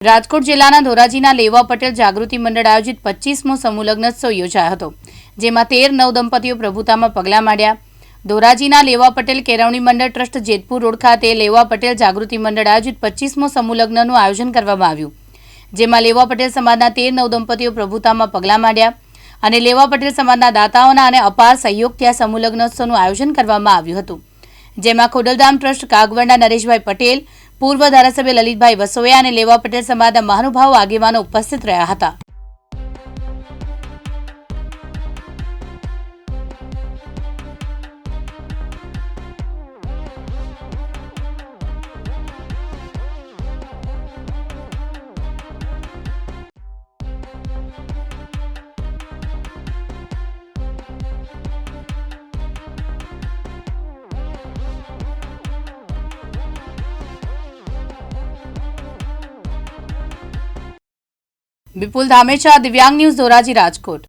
રાજકોટ જિલ્લાના ધોરાજીના લેવા પટેલ જાગૃતિ મંડળ આયોજિત 25મો સમૂહ લગ્નોત્સવ યોજાયો હતો, જેમાં 13 નવદંપતીઓ પ્રભુતામાં પગલાં માંડ્યા. ધોરાજીના લેવા પટેલ કેળવણી મંડળ ટ્રસ્ટ જેતપુર રોડ ખાતે લેવા પટેલ જાગૃતિ મંડળ આયોજિત 25મો સમૂહ લગ્નનું આયોજન કરવામાં આવ્યું, જેમાં લેવા પટેલ સમાજના 13 નવદંપતીઓ પ્રભુતામાં પગલાં માંડ્યા અને લેવા પટેલ સમાજના દાતાઓના અને અપાર સહયોગથી આ સમૂહ લગ્નોત્સવનું આયોજન કરવામાં આવ્યું હતું, જેમાં ખોડલધામ ટ્રસ્ટ કાગવડના નરેશભાઈ પટેલ, પૂર્વ ધારાસભ્ય લલિતભાઈ વસોયા અને લેવા પટેલ સમાજના મહાનુભાવો આગેવાનો ઉપસ્થિત રહ્યા હતા. વિપુલ ધામેચા, દિવ્યાંગ ન્યૂઝ, ધોરાજી, રાજકોટ.